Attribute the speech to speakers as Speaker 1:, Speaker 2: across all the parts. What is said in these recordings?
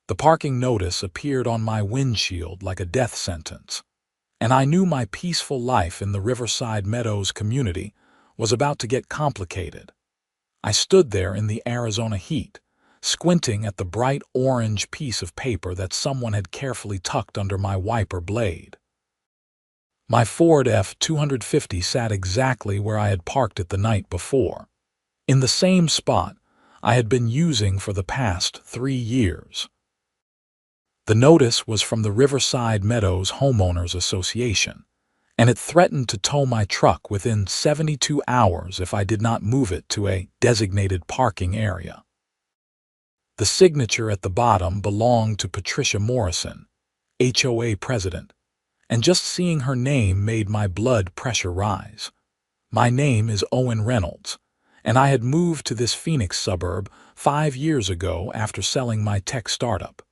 Speaker 1: The parking notice appeared on my windshield like a death sentence, and I knew my peaceful life in the Riverside Meadows community was about to get complicated. I stood there in the Arizona heat, squinting at the bright orange piece of paper that someone had carefully tucked under my wiper blade. My Ford F-250 sat exactly where I had parked it the night before, in the same spot I had been using for the past 3 years. The notice was from the Riverside Meadows Homeowners Association, and it threatened to tow my truck within 72 hours if I did not move it to a designated parking area. The signature at the bottom belonged to Patricia Morrison, HOA president, and just seeing her name made my blood pressure rise. My name is Owen Reynolds, and I had moved to this Phoenix suburb 5 years ago after selling my tech startup.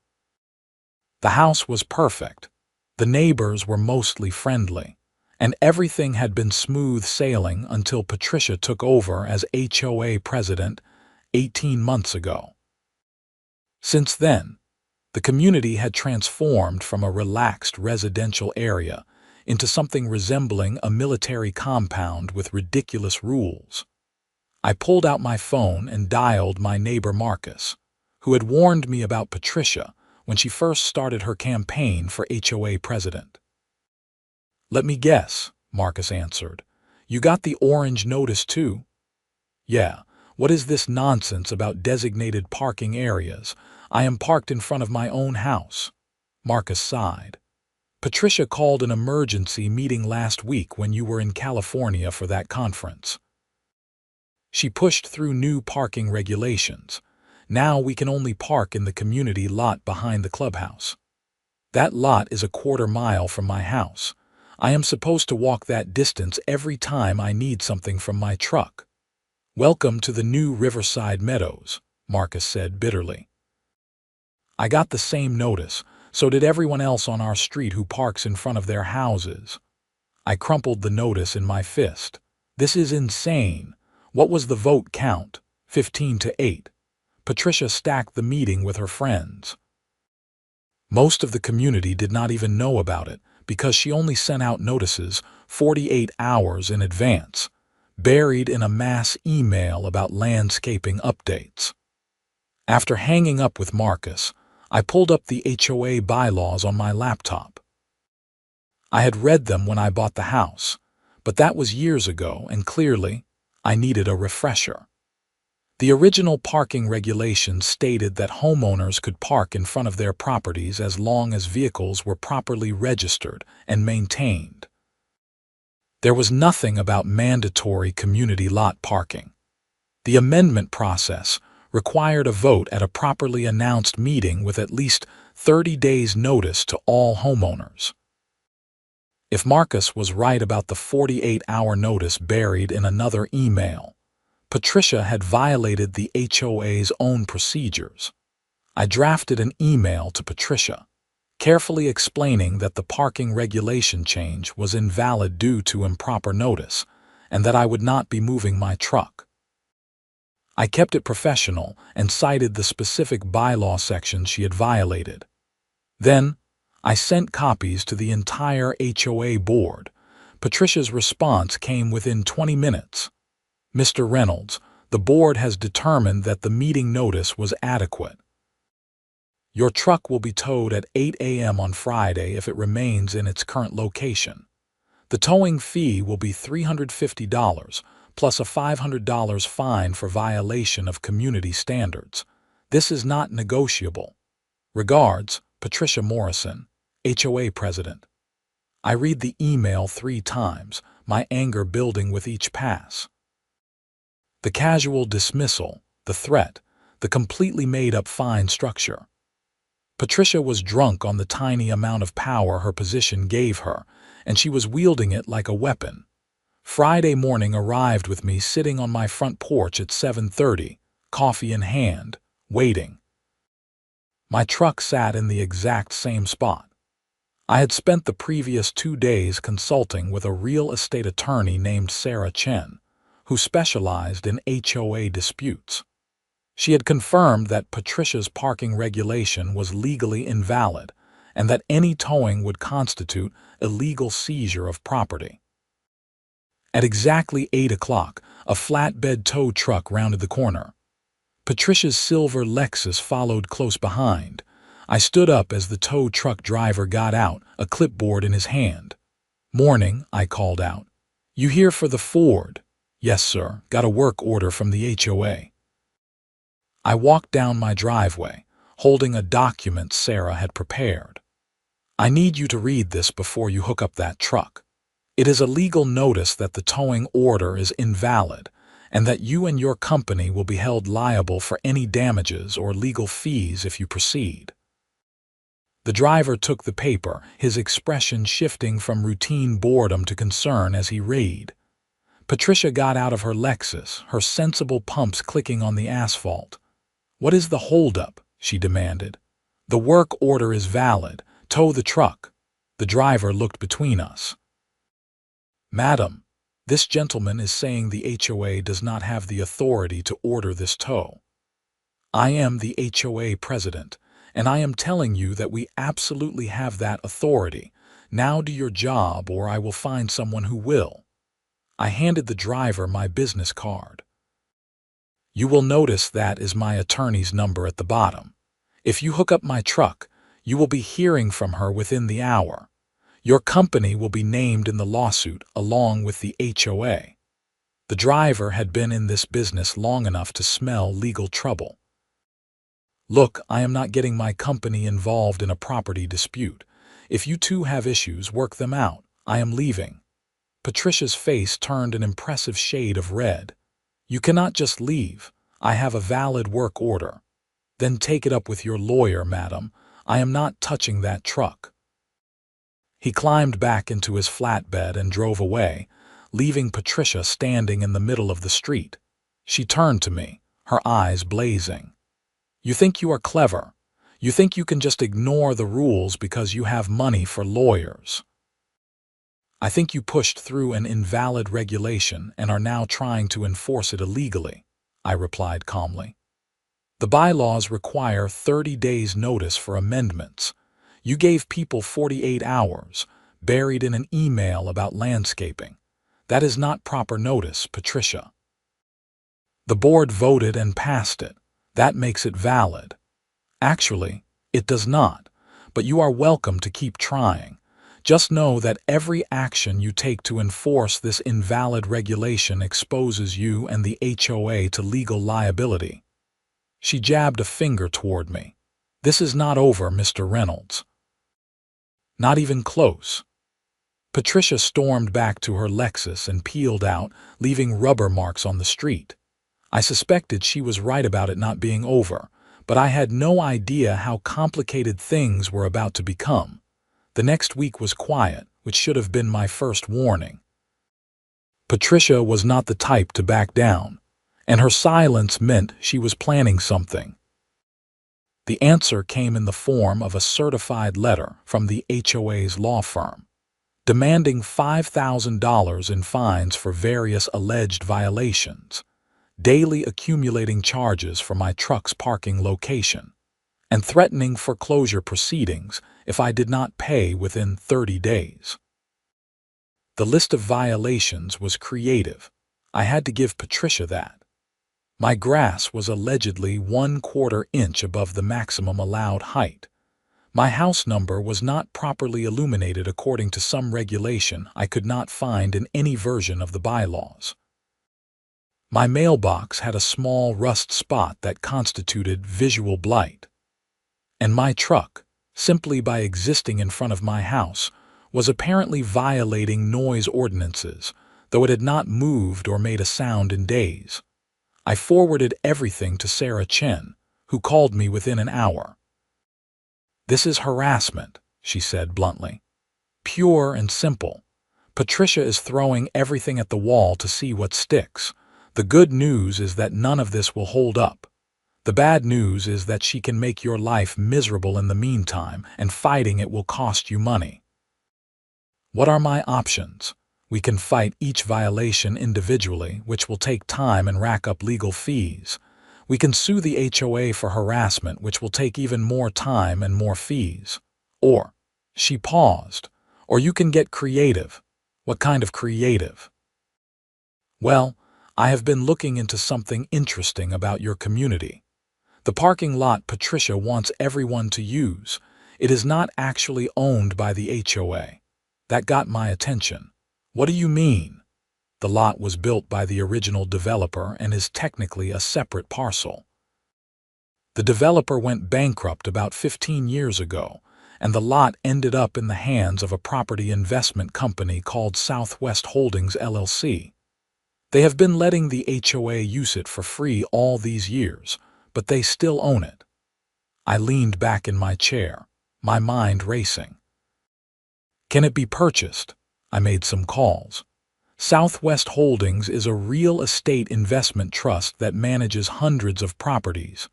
Speaker 1: The house was perfect, the neighbors were mostly friendly, and everything had been smooth sailing until Patricia took over as HOA president 18 months ago. Since then, the community had transformed from a relaxed residential area into something resembling a military compound with ridiculous rules. I pulled out my phone and dialed my neighbor Marcus, who had warned me about Patricia when she first started her campaign for HOA president. "Let me guess," Marcus answered. "You got the orange notice too?" "Yeah, what is this nonsense about designated parking areas? I am parked in front of my own house." Marcus sighed. "Patricia called an emergency meeting last week when you were in California for that conference. She pushed through new parking regulations. Now we can only park in the community lot behind the clubhouse. That lot is a quarter-mile from my house. I am supposed to walk that distance every time I need something from my truck." "Welcome to the new Riverside Meadows," Marcus said bitterly. "I got the same notice, so did everyone else on our street who parks in front of their houses." I crumpled the notice in my fist. "This is insane. What was the vote count? 15-8. Patricia stacked the meeting with her friends. Most of the community did not even know about it because she only sent out notices 48 hours in advance, buried in a mass email about landscaping updates." After hanging up with Marcus, I pulled up the HOA bylaws on my laptop. I had read them when I bought the house, but that was years ago, and clearly, I needed a refresher. The original parking regulations stated that homeowners could park in front of their properties as long as vehicles were properly registered and maintained. There was nothing about mandatory community lot parking. The amendment process required a vote at a properly announced meeting with at least 30 days' notice to all homeowners. If Marcus was right about the 48-hour notice buried in another email, Patricia had violated the HOA's own procedures. I drafted an email to Patricia, carefully explaining that the parking regulation change was invalid due to improper notice, and that I would not be moving my truck. I kept it professional and cited the specific bylaw sections she had violated. Then, I sent copies to the entire HOA board. Patricia's response came within 20 minutes. "Mr. Reynolds, the board has determined that the meeting notice was adequate. Your truck will be towed at 8 a.m. on Friday if it remains in its current location. The towing fee will be $350, plus a $500 fine for violation of community standards. This is not negotiable. Regards, Patricia Morrison, HOA president." I read the email 3 times, my anger building with each pass. The casual dismissal, the threat, the completely made-up fine structure. Patricia was drunk on the tiny amount of power her position gave her, and she was wielding it like a weapon. Friday morning arrived with me sitting on my front porch at 7:30, coffee in hand, waiting. My truck sat in the exact same spot. I had spent the previous 2 days consulting with a real estate attorney named Sarah Chen, who specialized in HOA disputes. She had confirmed that Patricia's parking regulation was legally invalid and that any towing would constitute illegal seizure of property. At exactly 8 o'clock, a flatbed tow truck rounded the corner. Patricia's silver Lexus followed close behind. I stood up as the tow truck driver got out, a clipboard in his hand. "Morning," I called out. "You here for the Ford?" "Yes, sir. Got a work order from the HOA." I walked down my driveway, holding a document Sarah had prepared. "I need you to read this before you hook up that truck. It is a legal notice that the towing order is invalid and that you and your company will be held liable for any damages or legal fees if you proceed." The driver took the paper, his expression shifting from routine boredom to concern as he read. Patricia got out of her Lexus, her sensible pumps clicking on the asphalt. "What is the holdup?" she demanded. "The work order is valid. Tow the truck." The driver looked between us. "Madam, this gentleman is saying the HOA does not have the authority to order this tow. I am the HOA president, and I am telling you that we absolutely have that authority. Now do your job or I will find someone who will." I handed the driver my business card. "You will notice that is my attorney's number at the bottom. If you hook up my truck, you will be hearing from her within the hour. Your company will be named in the lawsuit along with the HOA." The driver had been in this business long enough to smell legal trouble. "Look, I am not getting my company involved in a property dispute. If you two have issues, work them out. I am leaving." Patricia's face turned an impressive shade of red. "You cannot just leave. I have a valid work order." "Then take it up with your lawyer, madam. I am not touching that truck." He climbed back into his flatbed and drove away, leaving Patricia standing in the middle of the street. She turned to me, her eyes blazing. "You think you are clever. You think you can just ignore the rules because you have money for lawyers. I think you pushed through an invalid regulation and are now trying to enforce it illegally," I replied calmly. "The bylaws require 30 days' notice for amendments. You gave people 48 hours, buried in an email about landscaping. That is not proper notice, Patricia." "The board voted and passed it. That makes it valid." "Actually, it does not, but you are welcome to keep trying. Just know that every action you take to enforce this invalid regulation exposes you and the HOA to legal liability." She jabbed a finger toward me. "This is not over, Mr. Reynolds." "Not even close." Patricia stormed back to her Lexus and peeled out, leaving rubber marks on the street. I suspected she was right about it not being over, but I had no idea how complicated things were about to become. The next week was quiet, which should have been my first warning. Patricia was not the type to back down, and her silence meant she was planning something. The answer came in the form of a certified letter from the HOA's law firm, demanding $5,000 in fines for various alleged violations, daily accumulating charges for my truck's parking location, and threatening foreclosure proceedings if I did not pay within 30 days. The list of violations was creative. I had to give Patricia that. My grass was allegedly 1/4 inch above the maximum allowed height. My house number was not properly illuminated according to some regulation I could not find in any version of the bylaws. My mailbox had a small rust spot that constituted visual blight. And my truck, simply by existing in front of my house, was apparently violating noise ordinances, though it had not moved or made a sound in days. I forwarded everything to Sarah Chen, who called me within an hour. "This is harassment," she said bluntly. "Pure and simple. Patricia is throwing everything at the wall to see what sticks. The good news is that none of this will hold up. The bad news is that she can make your life miserable in the meantime, and fighting it will cost you money." What are my options? We can fight each violation individually, which will take time and rack up legal fees. We can sue the HOA for harassment, which will take even more time and more fees. Or, she paused, or you can get creative. What kind of creative? Well, I have been looking into something interesting about your community. The parking lot Patricia wants everyone to use. It is not actually owned by the HOA. That got my attention. What do you mean? The lot was built by the original developer and is technically a separate parcel. The developer went bankrupt about 15 years ago, and the lot ended up in the hands of a property investment company called Southwest Holdings LLC. They have been letting the HOA use it for free all these years, but they still own it. I leaned back in my chair, my mind racing. Can it be purchased? I made some calls. Southwest Holdings is a real estate investment trust that manages hundreds of properties.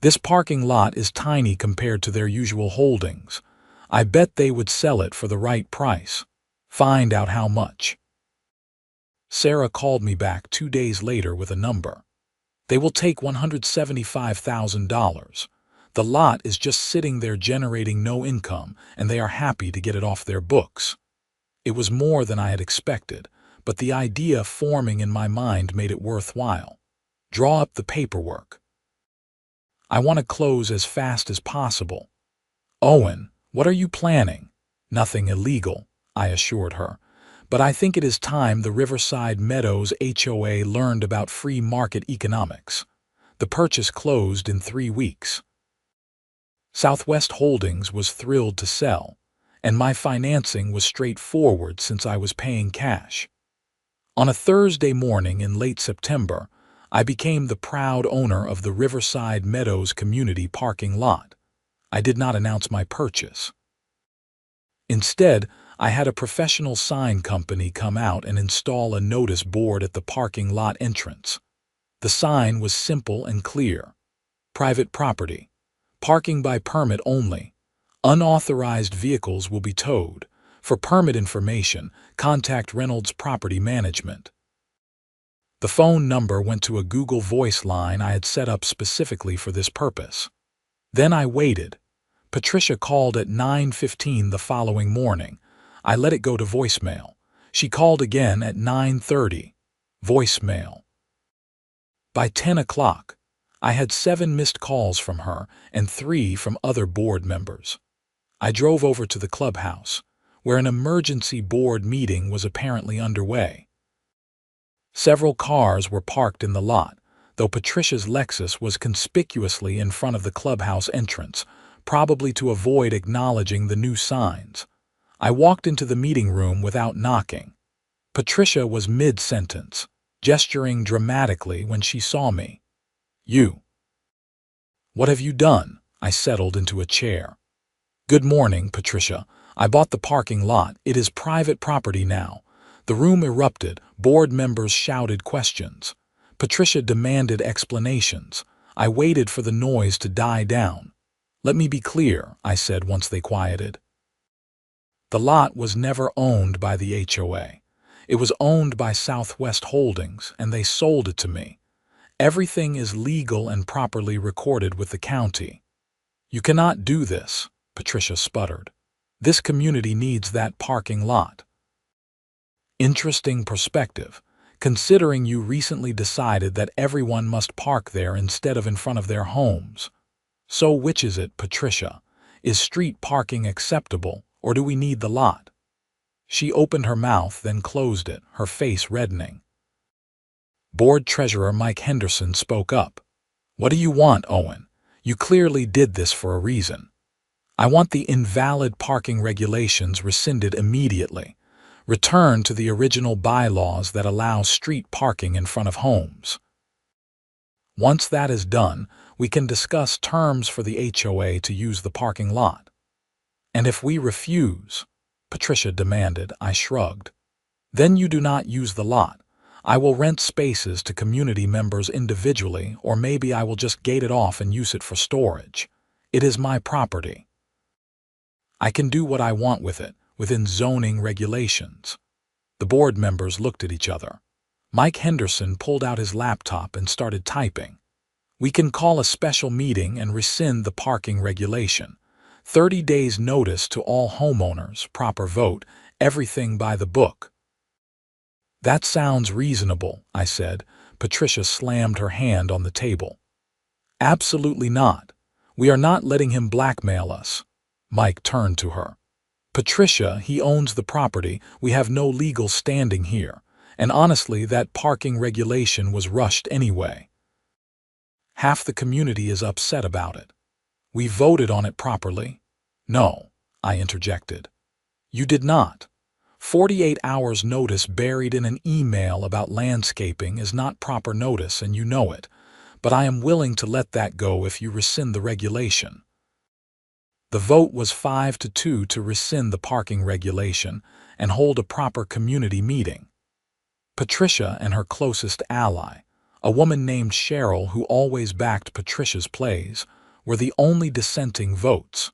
Speaker 1: This parking lot is tiny compared to their usual holdings. I bet they would sell it for the right price. Find out how much. Sarah called me back 2 days later with a number. They will take $175,000. The lot is just sitting there generating no income, and they are happy to get it off their books. It was more than I had expected, but the idea forming in my mind made it worthwhile. Draw up the paperwork. I want to close as fast as possible. Owen, what are you planning? Nothing illegal, I assured her. But I think it is time the Riverside Meadows HOA learned about free market economics. The purchase closed in 3 weeks. Southwest Holdings was thrilled to sell, and my financing was straightforward since I was paying cash. On a Thursday morning in late September, I became the proud owner of the Riverside Meadows community parking lot. I did not announce my purchase. Instead, I had a professional sign company come out and install a notice board at the parking lot entrance. The sign was simple and clear. Private property. Parking by permit only. Unauthorized vehicles will be towed. For permit information, contact Reynolds Property Management. The phone number went to a Google Voice line I had set up specifically for this purpose. Then I waited. Patricia called at 9:15 the following morning. I let it go to voicemail. She called again at 9:30. Voicemail. By 10 o'clock, I had 7 missed calls from her and 3 from other board members. I drove over to the clubhouse, where an emergency board meeting was apparently underway. Several cars were parked in the lot, though Patricia's Lexus was conspicuously in front of the clubhouse entrance, probably to avoid acknowledging the new signs. I walked into the meeting room without knocking. Patricia was mid-sentence, gesturing dramatically when she saw me. You. What have you done? I settled into a chair. Good morning, Patricia. I bought the parking lot. It is private property now. The room erupted. Board members shouted questions. Patricia demanded explanations. I waited for the noise to die down. Let me be clear, I said once they quieted. The lot was never owned by the HOA. It was owned by Southwest Holdings, and they sold it to me. Everything is legal and properly recorded with the county. You cannot do this, Patricia sputtered. This community needs that parking lot. Interesting perspective, considering you recently decided that everyone must park there instead of in front of their homes. So which is it, Patricia? Is street parking acceptable, or do we need the lot? She opened her mouth, then closed it, her face reddening. Board Treasurer Mike Henderson spoke up. What do you want, Owen? You clearly did this for a reason. I want the invalid parking regulations rescinded immediately. Return to the original bylaws that allow street parking in front of homes. Once that is done, we can discuss terms for the HOA to use the parking lot. And if we refuse, Patricia demanded, I shrugged. Then you do not use the lot. I will rent spaces to community members individually, or maybe I will just gate it off and use it for storage. It is my property. I can do what I want with it, within zoning regulations. The board members looked at each other. Mike Henderson pulled out his laptop and started typing. We can call a special meeting and rescind the parking regulation. 30 days notice to all homeowners, proper vote, everything by the book." "That sounds reasonable," I said. Patricia slammed her hand on the table. "Absolutely not. We are not letting him blackmail us." Mike turned to her. "Patricia, he owns the property. We have no legal standing here. And honestly, that parking regulation was rushed anyway. Half the community is upset about it. We voted on it properly." "No," I interjected. "You did not. 48 hours notice buried in an email about landscaping is not proper notice, and you know it. But I am willing to let that go if you rescind the regulation." The vote was 5-2 to rescind the parking regulation and hold a proper community meeting. Patricia and her closest ally, a woman named Cheryl who always backed Patricia's plays, were the only dissenting votes.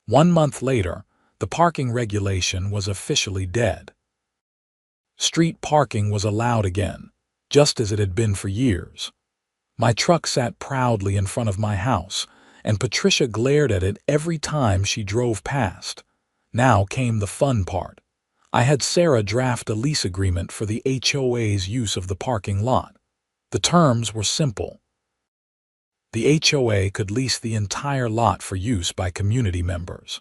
Speaker 1: 1 month later, the parking regulation was officially dead. Street parking was allowed again, just as it had been for years. My truck sat proudly in front of my house, and Patricia glared at it every time she drove past. Now came the fun part. I had Sarah draft a lease agreement for the HOA's use of the parking lot. The terms were simple. The HOA could lease the entire lot for use by community members.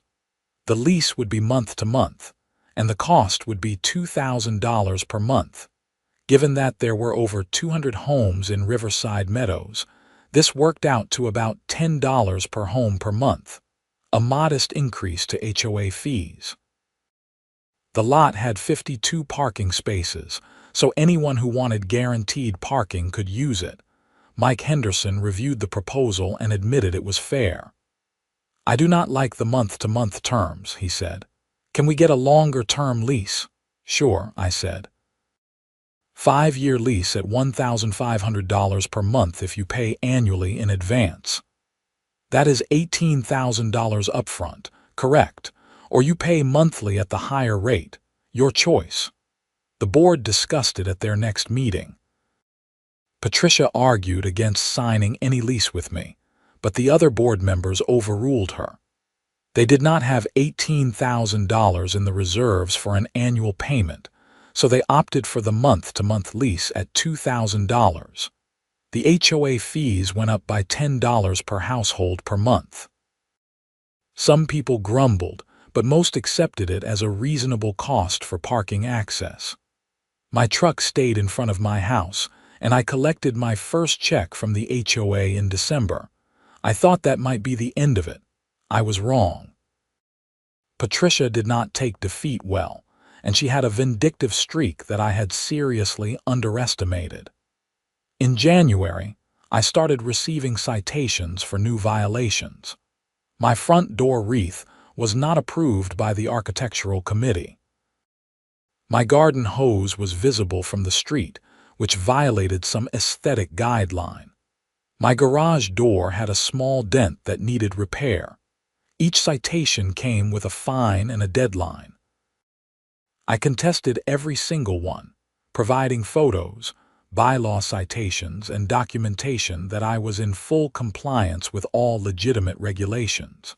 Speaker 1: The lease would be month to month, and the cost would be $2,000 per month. Given that there were over 200 homes in Riverside Meadows, this worked out to about $10 per home per month, a modest increase to HOA fees. The lot had 52 parking spaces, so anyone who wanted guaranteed parking could use it. Mike Henderson reviewed the proposal and admitted it was fair. "I do not like the month-to-month terms," he said. "Can we get a longer-term lease?" "Sure," I said. 5-year lease at $1,500 per month if you pay annually in advance. That is $18,000 upfront, correct? Or you pay monthly at the higher rate. Your choice. The board discussed it at their next meeting. Patricia argued against signing any lease with me, but the other board members overruled her. They did not have $18,000 in the reserves for an annual payment, so they opted for the month-to-month lease at $2,000. The HOA fees went up by $10 per household per month. Some people grumbled, but most accepted it as a reasonable cost for parking access. My truck stayed in front of my house, and I collected my first check from the HOA in December. I thought that might be the end of it. I was wrong. Patricia did not take defeat well, and she had a vindictive streak that I had seriously underestimated. In January, I started receiving citations for new violations. My front door wreath was not approved by the architectural committee. My garden hose was visible from the street, which violated some aesthetic guideline. My garage door had a small dent that needed repair. Each citation came with a fine and a deadline. I contested every single one, providing photos, bylaw citations, and documentation that I was in full compliance with all legitimate regulations.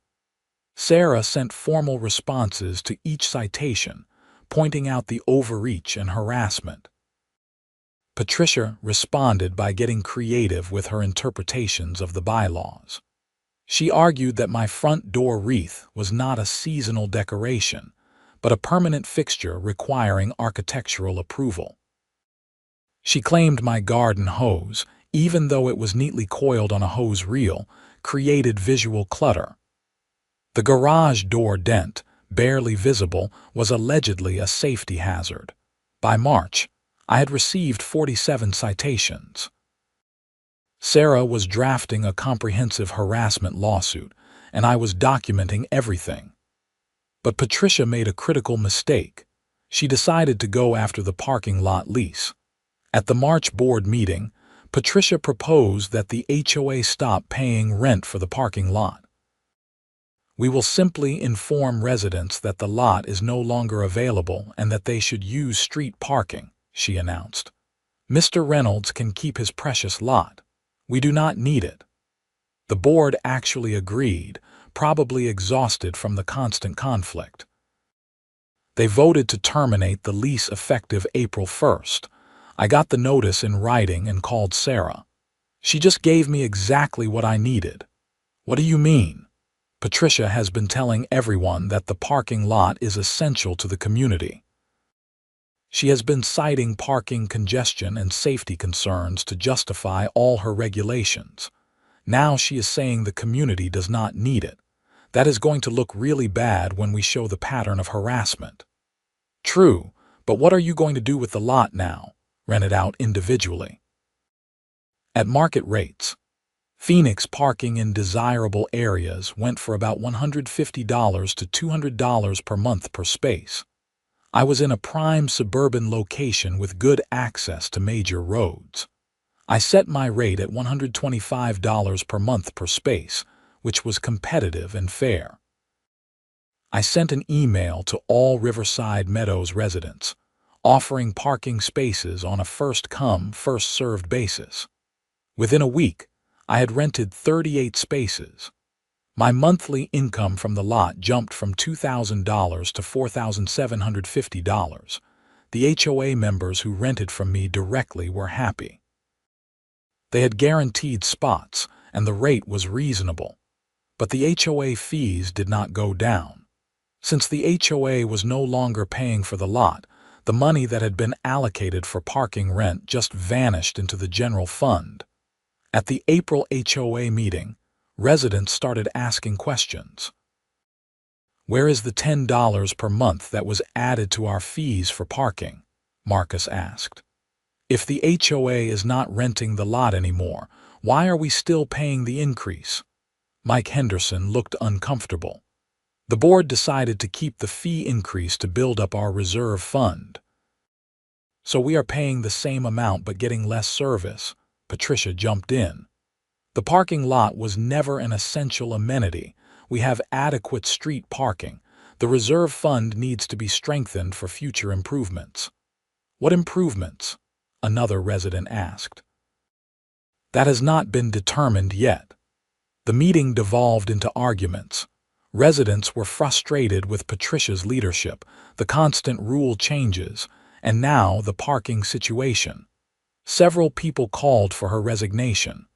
Speaker 1: Sarah sent formal responses to each citation, pointing out the overreach and harassment. Patricia responded by getting creative with her interpretations of the bylaws. She argued that my front door wreath was not a seasonal decoration, but a permanent fixture requiring architectural approval. She claimed my garden hose, even though it was neatly coiled on a hose reel, created visual clutter. The garage door dent, barely visible, was allegedly a safety hazard. By March, I had received 47 citations. Sarah was drafting a comprehensive harassment lawsuit, and I was documenting everything. But Patricia made a critical mistake. She decided to go after the parking lot lease. At the March board meeting, Patricia proposed that the HOA stop paying rent for the parking lot. "We will simply inform residents that the lot is no longer available and that they should use street parking," she announced. "Mr. Reynolds can keep his precious lot. We do not need it." The board actually agreed, probably exhausted from the constant conflict. They voted to terminate the lease effective April 1st. I got the notice in writing and called Sarah. She just gave me exactly what I needed. What do you mean? Patricia has been telling everyone that the parking lot is essential to the community. She has been citing parking congestion and safety concerns to justify all her regulations. Now she is saying the community does not need it. That is going to look really bad when we show the pattern of harassment. True, but what are you going to do with the lot now? Rent it out individually. At market rates, Phoenix parking in desirable areas went for about $150 to $200 per month per space. I was in a prime suburban location with good access to major roads. I set my rate at $125 per month per space, which was competitive and fair. I sent an email to all Riverside Meadows residents, offering parking spaces on a first-come, first-served basis. Within a week, I had rented 38 spaces. My monthly income from the lot jumped from $2,000 to $4,750. The HOA members who rented from me directly were happy. They had guaranteed spots, and the rate was reasonable. But the HOA fees did not go down. Since the HOA was no longer paying for the lot, the money that had been allocated for parking rent just vanished into the general fund. At the April HOA meeting, residents started asking questions. Where is the $10 per month that was added to our fees for parking? Marcus asked. If the HOA is not renting the lot anymore, why are we still paying the increase? Mike Henderson looked uncomfortable. The board decided to keep the fee increase to build up our reserve fund. So we are paying the same amount but getting less service. Patricia jumped in. The parking lot was never an essential amenity. We have adequate street parking. The reserve fund needs to be strengthened for future improvements. What improvements? Another resident asked. That has not been determined yet. The meeting devolved into arguments. Residents were frustrated with Patricia's leadership, the constant rule changes, and now the parking situation. Several people called for her resignation.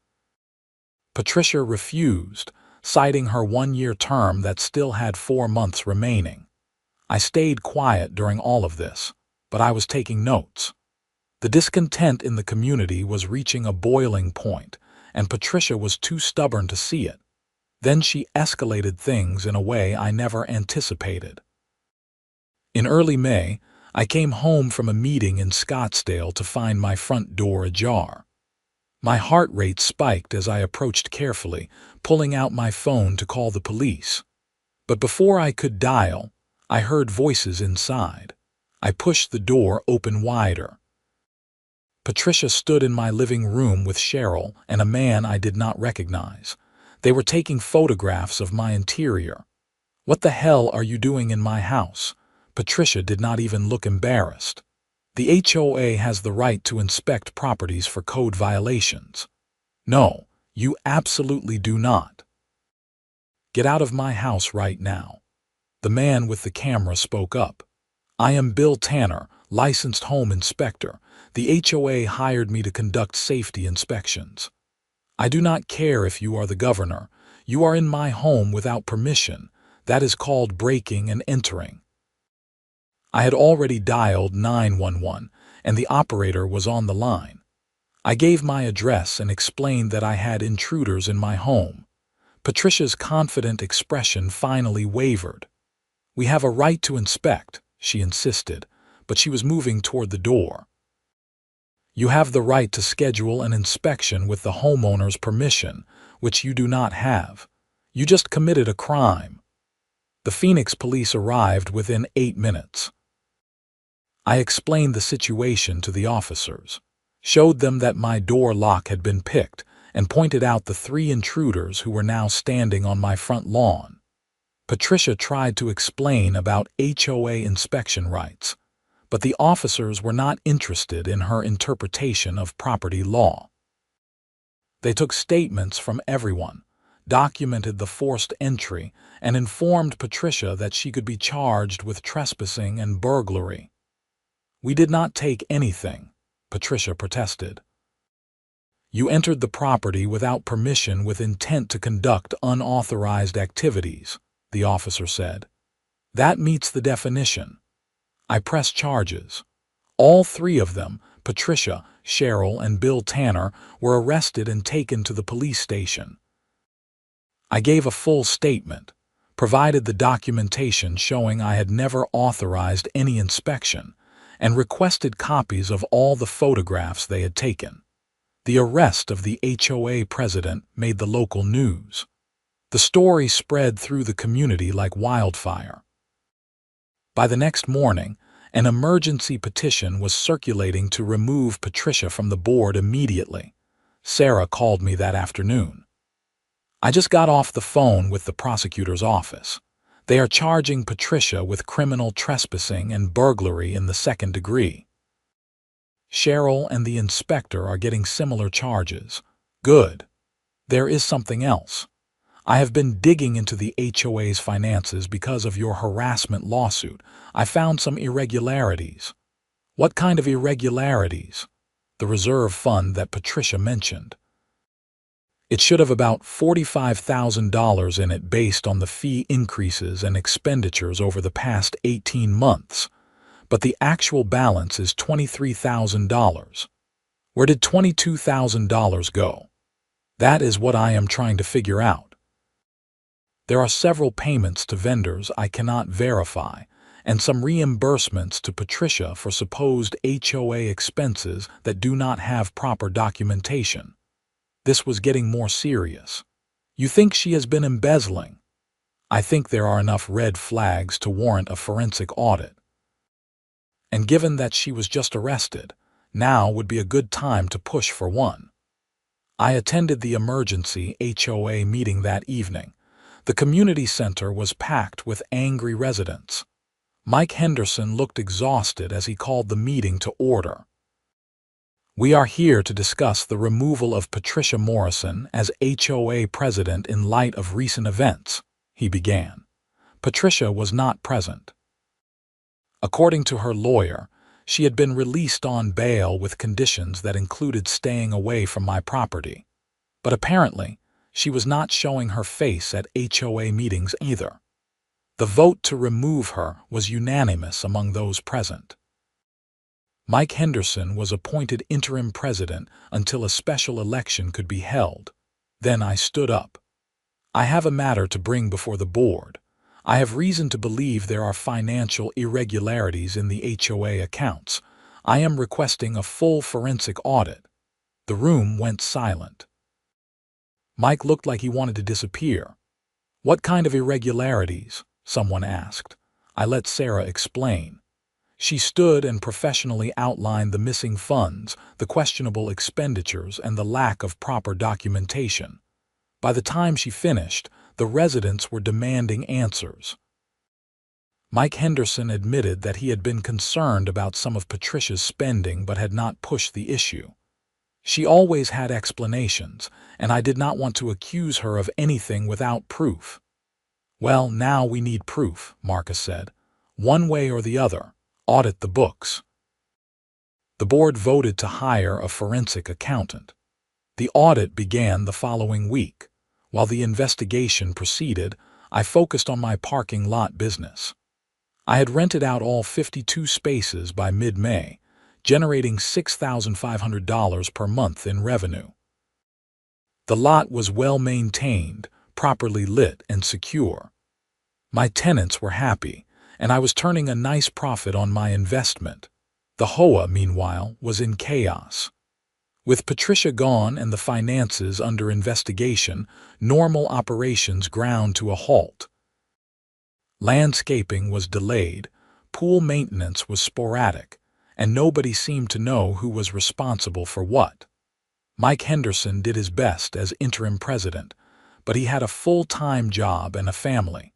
Speaker 1: Patricia refused, citing her one-year term that still had 4 months remaining. I stayed quiet during all of this, but I was taking notes. The discontent in the community was reaching a boiling point, and Patricia was too stubborn to see it. Then she escalated things in a way I never anticipated. In early May, I came home from a meeting in Scottsdale to find my front door ajar. My heart rate spiked as I approached carefully, pulling out my phone to call the police. But before I could dial, I heard voices inside. I pushed the door open wider. Patricia stood in my living room with Cheryl and a man I did not recognize. They were taking photographs of my interior. What the hell are you doing in my house? Patricia did not even look embarrassed. The HOA has the right to inspect properties for code violations. No, you absolutely do not. Get out of my house right now. The man with the camera spoke up. I am Bill Tanner, licensed home inspector. The HOA hired me to conduct safety inspections. I do not care if you are the governor. You are in my home without permission. That is called breaking and entering. I had already dialed 911, and the operator was on the line. I gave my address and explained that I had intruders in my home. Patricia's confident expression finally wavered. We have a right to inspect, she insisted, but she was moving toward the door. You have the right to schedule an inspection with the homeowner's permission, which you do not have. You just committed a crime. The Phoenix police arrived within 8 minutes. I explained the situation to the officers, showed them that my door lock had been picked, and pointed out the 3 intruders who were now standing on my front lawn. Patricia tried to explain about HOA inspection rights, but the officers were not interested in her interpretation of property law. They took statements from everyone, documented the forced entry, and informed Patricia that she could be charged with trespassing and burglary. "We did not take anything," Patricia protested. "You entered the property without permission with intent to conduct unauthorized activities," the officer said. "That meets the definition." I pressed charges. All three of them, Patricia, Cheryl, and Bill Tanner, were arrested and taken to the police station. I gave a full statement, provided the documentation showing I had never authorized any inspection, and requested copies of all the photographs they had taken. The arrest of the HOA president made the local news. The story spread through the community like wildfire. By the next morning, an emergency petition was circulating to remove Patricia from the board immediately. Sarah called me that afternoon. "I just got off the phone with the prosecutor's office. They are charging Patricia with criminal trespassing and burglary in the second degree. Cheryl and the inspector are getting similar charges." "Good. There is something else. I have been digging into the HOA's finances because of your harassment lawsuit. I found some irregularities." "What kind of irregularities?" "The reserve fund that Patricia mentioned. It should have about $45,000 in it based on the fee increases and expenditures over the past 18 months, but the actual balance is $23,000. Where did $22,000 go? That is what I am trying to figure out. There are several payments to vendors I cannot verify, and some reimbursements to Patricia for supposed HOA expenses that do not have proper documentation." This was getting more serious. "You think she has been embezzling?" "I think there are enough red flags to warrant a forensic audit. And given that she was just arrested, now would be a good time to push for one." I attended the emergency HOA meeting that evening. The community center was packed with angry residents. Mike Henderson looked exhausted as he called the meeting to order. "We are here to discuss the removal of Patricia Morrison as HOA president in light of recent events," he began. Patricia was not present. According to her lawyer, she had been released on bail with conditions that included staying away from my property. But apparently, she was not showing her face at HOA meetings either. The vote to remove her was unanimous among those present. Mike Henderson was appointed interim president until a special election could be held. Then I stood up. "I have a matter to bring before the board. I have reason to believe there are financial irregularities in the HOA accounts. I am requesting a full forensic audit." The room went silent. Mike looked like he wanted to disappear. "What kind of irregularities?" someone asked. I let Sarah explain. She stood and professionally outlined the missing funds, the questionable expenditures, and the lack of proper documentation. By the time she finished, the residents were demanding answers. Mike Henderson admitted that he had been concerned about some of Patricia's spending but had not pushed the issue. She always had explanations, and I did not want to accuse her of anything without proof. "Well, now we need proof," Marcus said. "One way or the other. Audit the books." The board voted to hire a forensic accountant. The audit began the following week. While the investigation proceeded, I focused on my parking lot business. I had rented out all 52 spaces by mid-May, generating $6,500 per month in revenue. The lot was well maintained, properly lit, and secure. My tenants were happy, and I was turning a nice profit on my investment. The HOA, meanwhile, was in chaos. With Patricia gone and the finances under investigation, normal operations ground to a halt. Landscaping was delayed, pool maintenance was sporadic, and nobody seemed to know who was responsible for what. Mike Henderson did his best as interim president, but he had a full-time job and a family.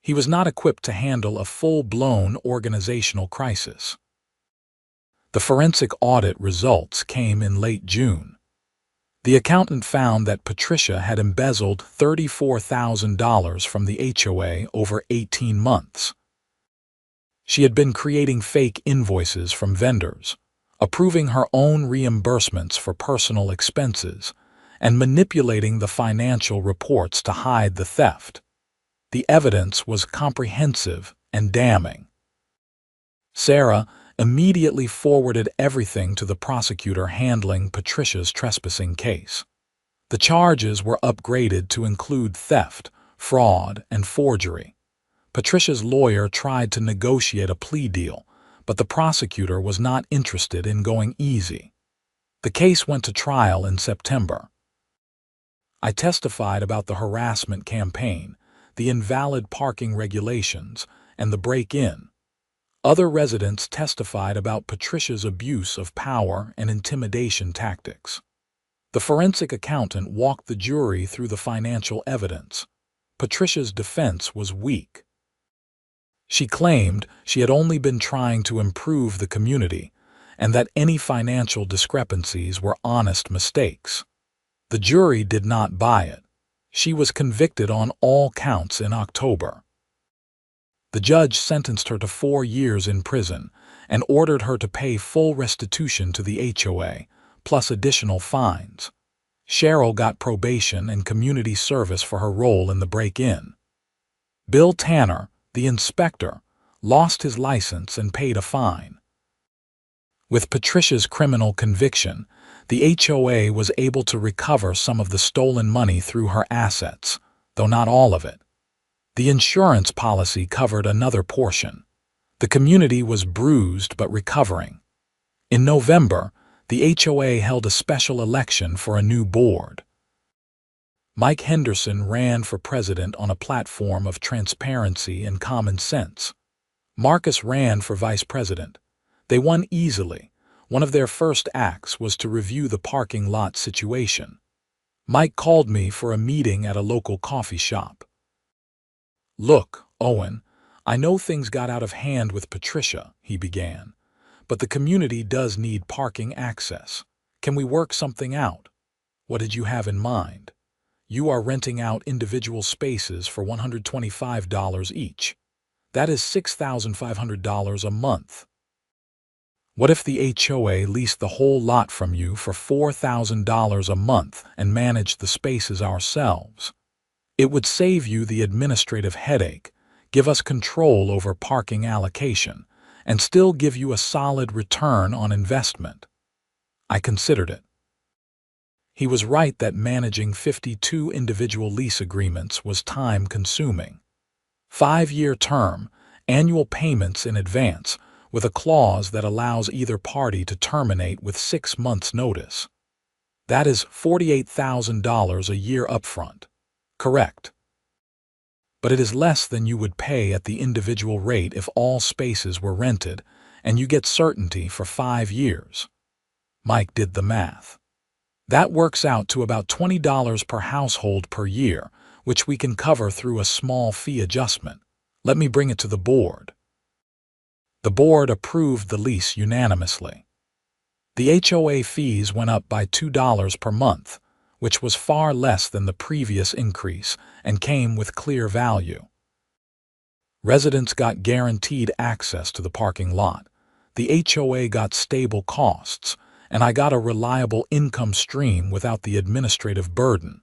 Speaker 1: He was not equipped to handle a full-blown organizational crisis. The forensic audit results came in late June. The accountant found that Patricia had embezzled $34,000 from the HOA over 18 months. She had been creating fake invoices from vendors, approving her own reimbursements for personal expenses, and manipulating the financial reports to hide the theft. The evidence was comprehensive and damning. Sarah immediately forwarded everything to the prosecutor handling Patricia's trespassing case. The charges were upgraded to include theft, fraud, and forgery. Patricia's lawyer tried to negotiate a plea deal, but the prosecutor was not interested in going easy. The case went to trial in September. I testified about the harassment campaign, the invalid parking regulations, and the break-in. Other residents testified about Patricia's abuse of power and intimidation tactics. The forensic accountant walked the jury through the financial evidence. Patricia's defense was weak. She claimed she had only been trying to improve the community and that any financial discrepancies were honest mistakes. The jury did not buy it. She was convicted on all counts in October. The judge sentenced her to 4 years in prison and ordered her to pay full restitution to the HOA, plus additional fines. Cheryl got probation and community service for her role in the break-in. Bill Tanner, the inspector, lost his license and paid a fine. With Patricia's criminal conviction, the HOA was able to recover some of the stolen money through her assets, though not all of it. The insurance policy covered another portion. The community was bruised but recovering. In November, the HOA held a special election for a new board. Mike Henderson ran for president on a platform of transparency and common sense. Marcus ran for vice president. They won easily. One of their first acts was to review the parking lot situation. Mike called me for a meeting at a local coffee shop. "Look, Owen, I know things got out of hand with Patricia," he began, "but the community does need parking access. Can we work something out? What did you have in mind? You are renting out individual spaces for $125 each. That is $6,500 a month. What if the HOA leased the whole lot from you for $4,000 a month and managed the spaces ourselves? It would save you the administrative headache, give us control over parking allocation, and still give you a solid return on investment." I considered it. He was right that managing 52 individual lease agreements was time-consuming. 5-year term, annual payments in advance, with a clause that allows either party to terminate with 6 months' notice. That is $48,000 a year upfront. Correct. But it is less than you would pay at the individual rate if all spaces were rented, and you get certainty for 5 years. Mike did the math. That works out to about $20 per household per year, which we can cover through a small fee adjustment. Let me bring it to the board. The board approved the lease unanimously. The HOA fees went up by $2 per month, which was far less than the previous increase and came with clear value. Residents got guaranteed access to the parking lot. The HOA got stable costs, and I got a reliable income stream without the administrative burden.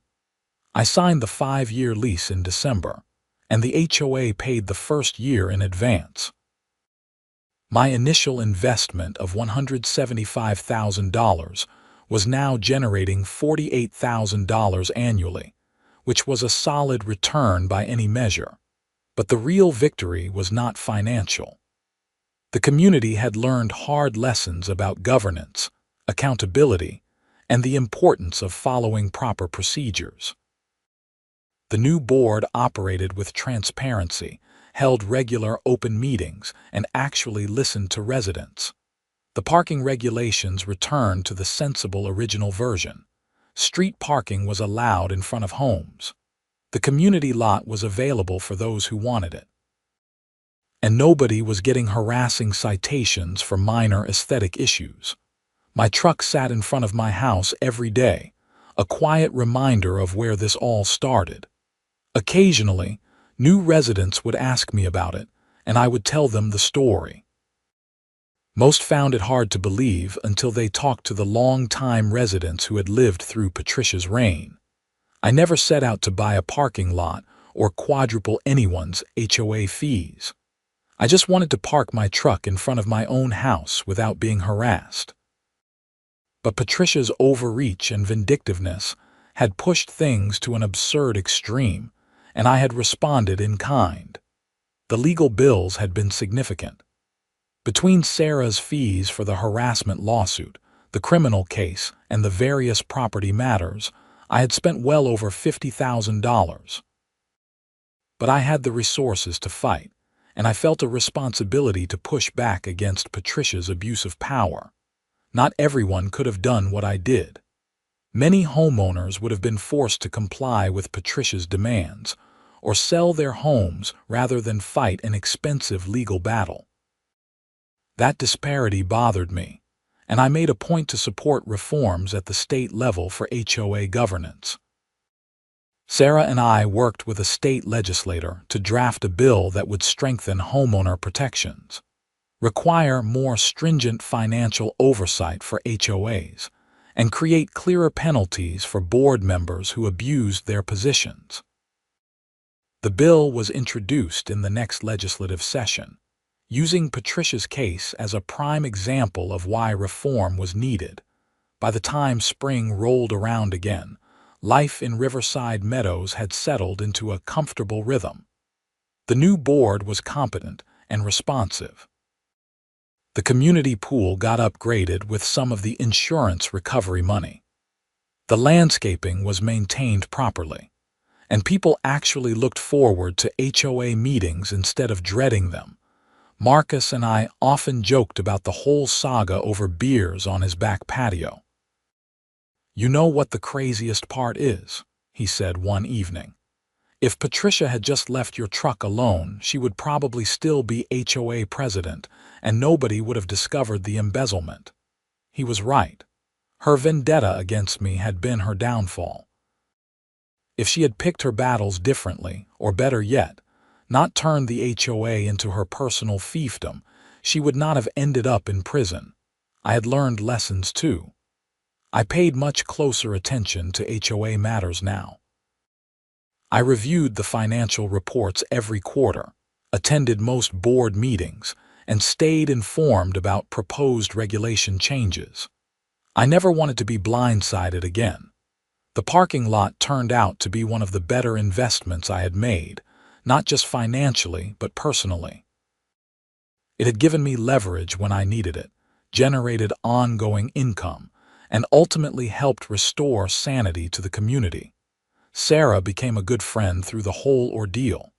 Speaker 1: I signed the 5-year lease in December, and the HOA paid the first year in advance. My initial investment of $175,000 was now generating $48,000 annually, which was a solid return by any measure. But the real victory was not financial. The community had learned hard lessons about governance, accountability, and the importance of following proper procedures. The new board operated with transparency, held regular open meetings, and actually listened to residents. The parking regulations returned to the sensible original version. Street parking was allowed in front of homes. The community lot was available for those who wanted it. And nobody was getting harassing citations for minor aesthetic issues. My truck sat in front of my house every day, a quiet reminder of where this all started. Occasionally, new residents would ask me about it, and I would tell them the story. Most found it hard to believe until they talked to the long-time residents who had lived through Patricia's reign. I never set out to buy a parking lot or quadruple anyone's HOA fees. I just wanted to park my truck in front of my own house without being harassed. But Patricia's overreach and vindictiveness had pushed things to an absurd extreme, and I had responded in kind. The legal bills had been significant. Between Sarah's fees for the harassment lawsuit, the criminal case, and the various property matters, I had spent well over $50,000. But I had the resources to fight, and I felt a responsibility to push back against Patricia's abuse of power. Not everyone could have done what I did. Many homeowners would have been forced to comply with Patricia's demands, or sell their homes rather than fight an expensive legal battle. That disparity bothered me, and I made a point to support reforms at the state level for HOA governance. Sarah and I worked with a state legislator to draft a bill that would strengthen homeowner protections, require more stringent financial oversight for HOAs, and create clearer penalties for board members who abused their positions. The bill was introduced in the next legislative session, using Patricia's case as a prime example of why reform was needed. By the time spring rolled around again, life in Riverside Meadows had settled into a comfortable rhythm. The new board was competent and responsive. The community pool got upgraded with some of the insurance recovery money. The landscaping was maintained properly, and people actually looked forward to HOA meetings instead of dreading them. Marcus and I often joked about the whole saga over beers on his back patio. "You know what the craziest part is," he said one evening. "If Patricia had just left your truck alone, she would probably still be HOA president, and nobody would have discovered the embezzlement." He was right. Her vendetta against me had been her downfall. If she had picked her battles differently, or better yet, not turned the HOA into her personal fiefdom, she would not have ended up in prison. I had learned lessons too. I paid much closer attention to HOA matters now. I reviewed the financial reports every quarter, attended most board meetings, and stayed informed about proposed regulation changes. I never wanted to be blindsided again. The parking lot turned out to be one of the better investments I had made, not just financially, but personally. It had given me leverage when I needed it, generated ongoing income, and ultimately helped restore sanity to the community. Sarah became a good friend through the whole ordeal.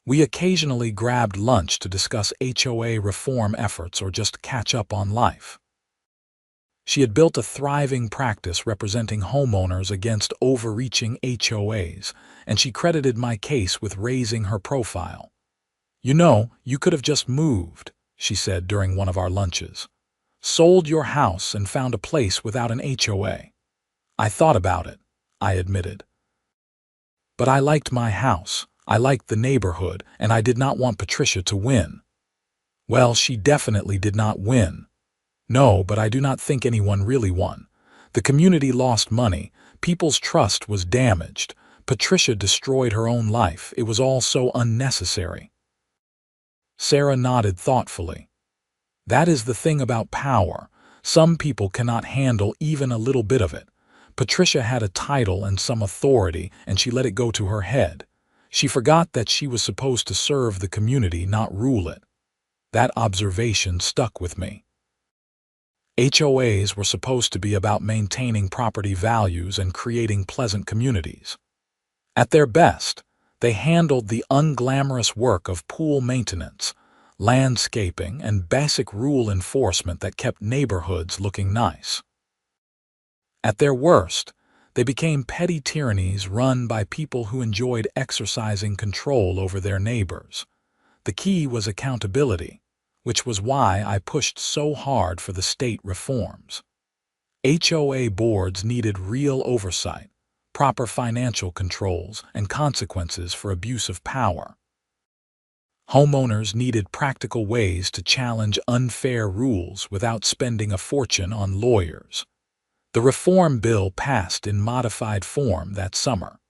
Speaker 1: We occasionally grabbed lunch to discuss HOA reform efforts or just catch up on life. She had built a thriving practice representing homeowners against overreaching HOAs, and she credited my case with raising her profile. "You know, you could have just moved," she said during one of our lunches. "Sold your house and found a place without an HOA." "I thought about it," I admitted. "But I liked my house, I liked the neighborhood, and I did not want Patricia to win." Well, she definitely did not win. No, but I do not think anyone really won. The community lost money, people's trust was damaged, Patricia destroyed her own life, it was all so unnecessary. Sarah nodded thoughtfully. "That is the thing about power. Some people cannot handle even a little bit of it. Patricia had a title and some authority, and she let it go to her head. She forgot that she was supposed to serve the community, not rule it." That observation stuck with me. HOAs were supposed to be about maintaining property values and creating pleasant communities. At their best, they handled the unglamorous work of pool maintenance, landscaping, and basic rule enforcement that kept neighborhoods looking nice. At their worst, they became petty tyrannies run by people who enjoyed exercising control over their neighbors. The key was accountability, which was why I pushed so hard for the state reforms. HOA boards needed real oversight, proper financial controls, and consequences for abuse of power. Homeowners needed practical ways to challenge unfair rules without spending a fortune on lawyers. The reform bill passed in modified form that summer.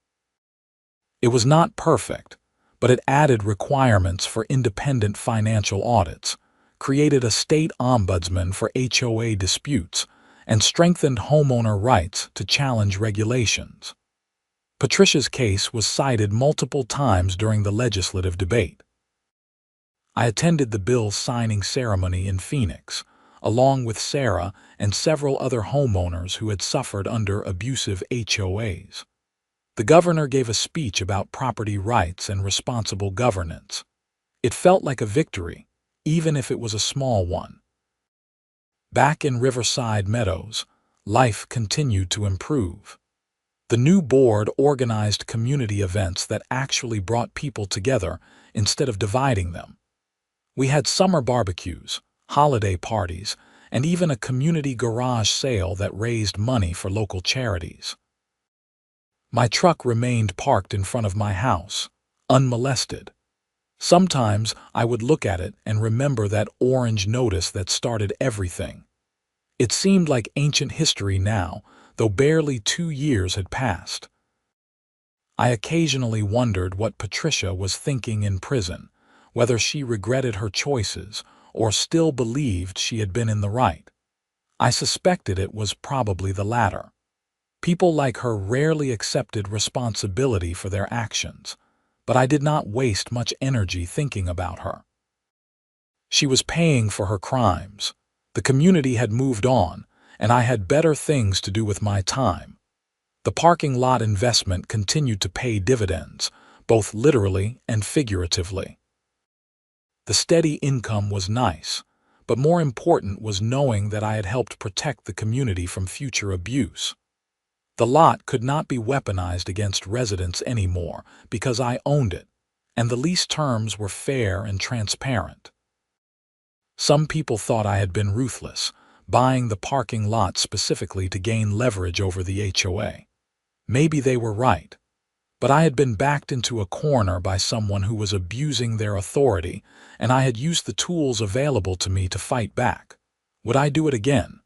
Speaker 1: It was not perfect, but it added requirements for independent financial audits, created a state ombudsman for HOA disputes, and strengthened homeowner rights to challenge regulations. Patricia's case was cited multiple times during the legislative debate. I attended the bill's signing ceremony in Phoenix, along with Sarah and several other homeowners who had suffered under abusive HOAs. The governor gave a speech about property rights and responsible governance. It felt like a victory, even if it was a small one. Back in Riverside Meadows, life continued to improve. The new board organized community events that actually brought people together instead of dividing them. We had summer barbecues, holiday parties, and even a community garage sale that raised money for local charities. My truck remained parked in front of my house, unmolested. Sometimes I would look at it and remember that orange notice that started everything. It seemed like ancient history now, though barely 2 years had passed. I occasionally wondered what Patricia was thinking in prison, whether she regretted her choices or still believed she had been in the right. I suspected it was probably the latter. People like her rarely accepted responsibility for their actions, but I did not waste much energy thinking about her. She was paying for her crimes. The community had moved on, and I had better things to do with my time. The parking lot investment continued to pay dividends, both literally and figuratively. The steady income was nice, but more important was knowing that I had helped protect the community from future abuse. The lot could not be weaponized against residents anymore because I owned it, and the lease terms were fair and transparent. Some people thought I had been ruthless, buying the parking lot specifically to gain leverage over the HOA. Maybe they were right, but I had been backed into a corner by someone who was abusing their authority, and I had used the tools available to me to fight back. Would I do it again?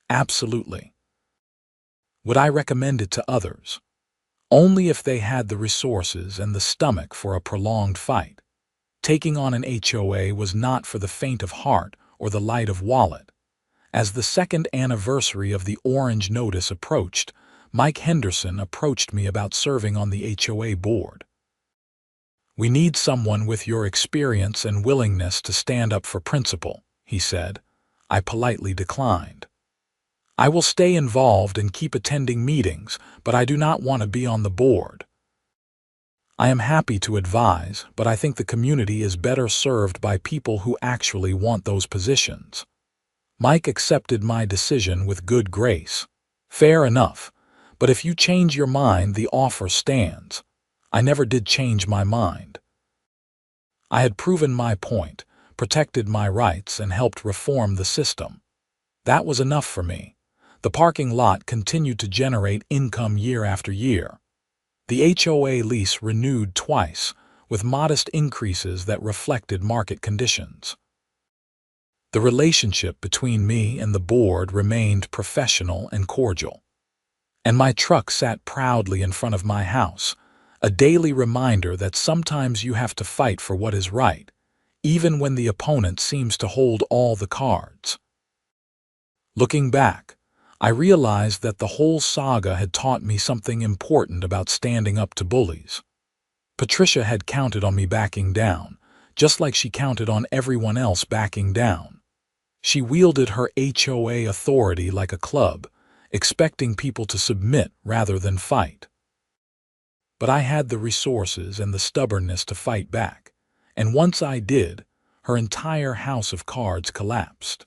Speaker 1: Absolutely. Would I recommend it to others? Only if they had the resources and the stomach for a prolonged fight. Taking on an HOA was not for the faint of heart or the light of wallet. As the second anniversary of the Orange Notice approached, Mike Henderson approached me about serving on the HOA board. "We need someone with your experience and willingness to stand up for principle," he said. I politely declined. "I will stay involved and keep attending meetings, but I do not want to be on the board. I am happy to advise, but I think the community is better served by people who actually want those positions." Mike accepted my decision with good grace. "Fair enough, but if you change your mind, the offer stands." I never did change my mind. I had proven my point, protected my rights, and helped reform the system. That was enough for me. The parking lot continued to generate income year after year. The HOA lease renewed twice, with modest increases that reflected market conditions. The relationship between me and the board remained professional and cordial. And my truck sat proudly in front of my house, a daily reminder that sometimes you have to fight for what is right, even when the opponent seems to hold all the cards. Looking back, I realized that the whole saga had taught me something important about standing up to bullies. Patricia had counted on me backing down, just like she counted on everyone else backing down. She wielded her HOA authority like a club, expecting people to submit rather than fight. But I had the resources and the stubbornness to fight back, and once I did, her entire house of cards collapsed.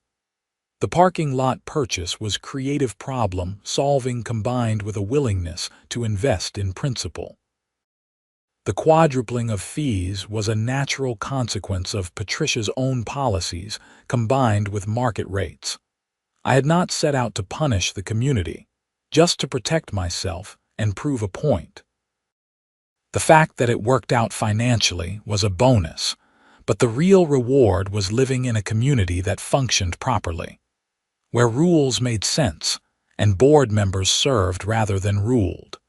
Speaker 1: The parking lot purchase was creative problem-solving combined with a willingness to invest in principle. The quadrupling of fees was a natural consequence of Patricia's own policies combined with market rates. I had not set out to punish the community, just to protect myself and prove a point. The fact that it worked out financially was a bonus, but the real reward was living in a community that functioned properly, where rules made sense and board members served rather than ruled.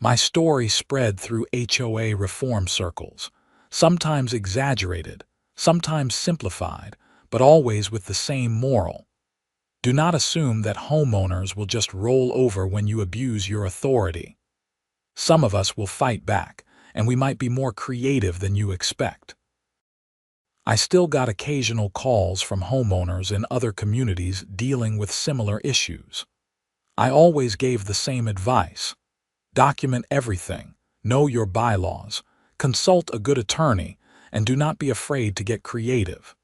Speaker 1: My story spread through HOA reform circles, sometimes exaggerated, sometimes simplified, but always with the same moral. Do not assume that homeowners will just roll over when you abuse your authority. Some of us will fight back, and we might be more creative than you expect. I still got occasional calls from homeowners in other communities dealing with similar issues. I always gave the same advice. Document everything, know your bylaws, consult a good attorney, and do not be afraid to get creative.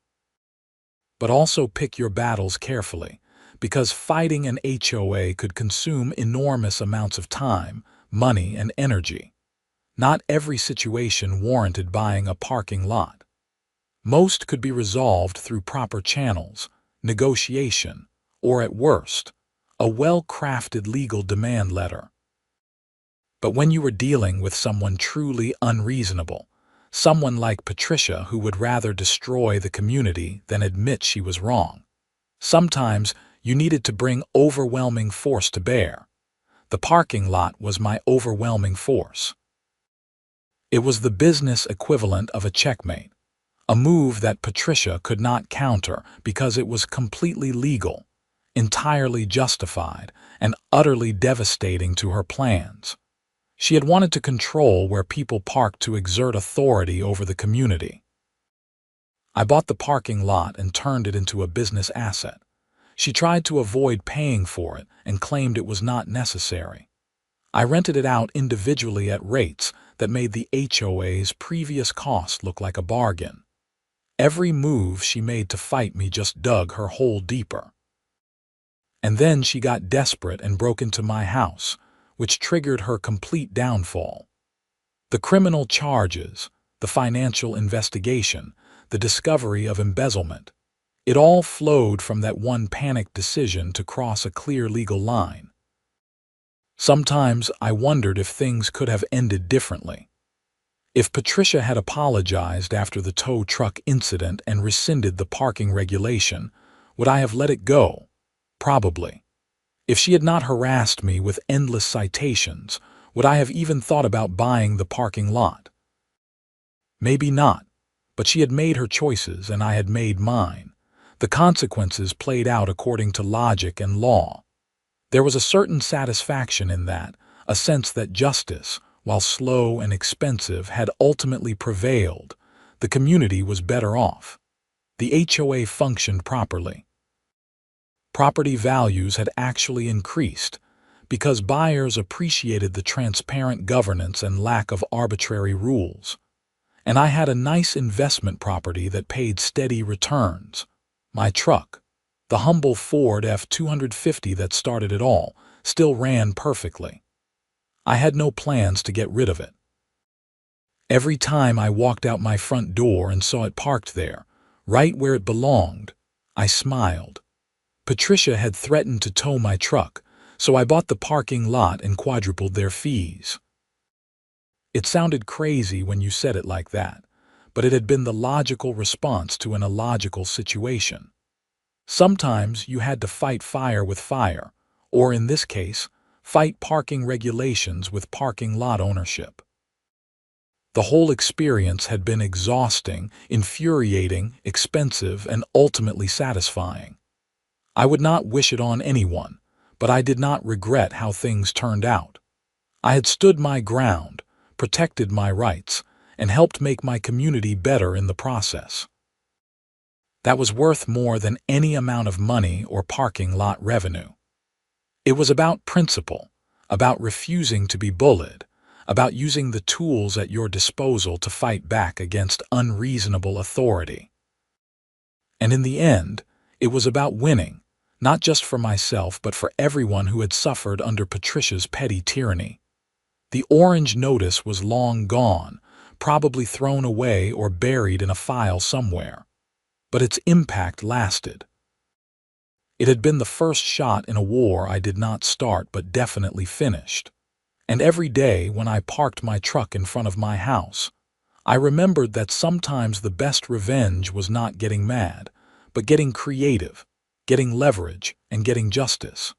Speaker 1: But also pick your battles carefully, because fighting an HOA could consume enormous amounts of time, money, and energy. Not every situation warranted buying a parking lot. Most could be resolved through proper channels, negotiation, or at worst, a well-crafted legal demand letter. But when you were dealing with someone truly unreasonable, someone like Patricia who would rather destroy the community than admit she was wrong, sometimes you needed to bring overwhelming force to bear. The parking lot was my overwhelming force. It was the business equivalent of a checkmate, a move that Patricia could not counter because it was completely legal, entirely justified, and utterly devastating to her plans. She had wanted to control where people parked to exert authority over the community. I bought the parking lot and turned it into a business asset. She tried to avoid paying for it and claimed it was not necessary. I rented it out individually at rates that made the HOA's previous cost look like a bargain. Every move she made to fight me just dug her hole deeper. And then she got desperate and broke into my house, which triggered her complete downfall. The criminal charges, the financial investigation, the discovery of embezzlement, it all flowed from that one panicked decision to cross a clear legal line. Sometimes I wondered if things could have ended differently. If Patricia had apologized after the tow truck incident and rescinded the parking regulation, would I have let it go? Probably. If she had not harassed me with endless citations, would I have even thought about buying the parking lot? Maybe not, but she had made her choices and I had made mine. The consequences played out according to logic and law. There was a certain satisfaction in that, a sense that justice, while slow and expensive, had ultimately prevailed. The community was better off. The HOA functioned properly. Property values had actually increased because buyers appreciated the transparent governance and lack of arbitrary rules. And I had a nice investment property that paid steady returns. My truck, the humble Ford F-250 that started it all, still ran perfectly. I had no plans to get rid of it. Every time I walked out my front door and saw it parked there, right where it belonged, I smiled. Patricia had threatened to tow my truck, so I bought the parking lot and quadrupled their fees. It sounded crazy when you said it like that, but it had been the logical response to an illogical situation. Sometimes you had to fight fire with fire, or in this case, fight parking regulations with parking lot ownership. The whole experience had been exhausting, infuriating, expensive, and ultimately satisfying. I would not wish it on anyone, but I did not regret how things turned out. I had stood my ground, protected my rights, and helped make my community better in the process. That was worth more than any amount of money or parking lot revenue. It was about principle, about refusing to be bullied, about using the tools at your disposal to fight back against unreasonable authority. And in the end, it was about winning, not just for myself but for everyone who had suffered under Patricia's petty tyranny. The orange notice was long gone, probably thrown away or buried in a file somewhere. But its impact lasted. It had been the first shot in a war I did not start but definitely finished. And every day when I parked my truck in front of my house, I remembered that sometimes the best revenge was not getting mad, but getting creative, getting leverage, and getting justice.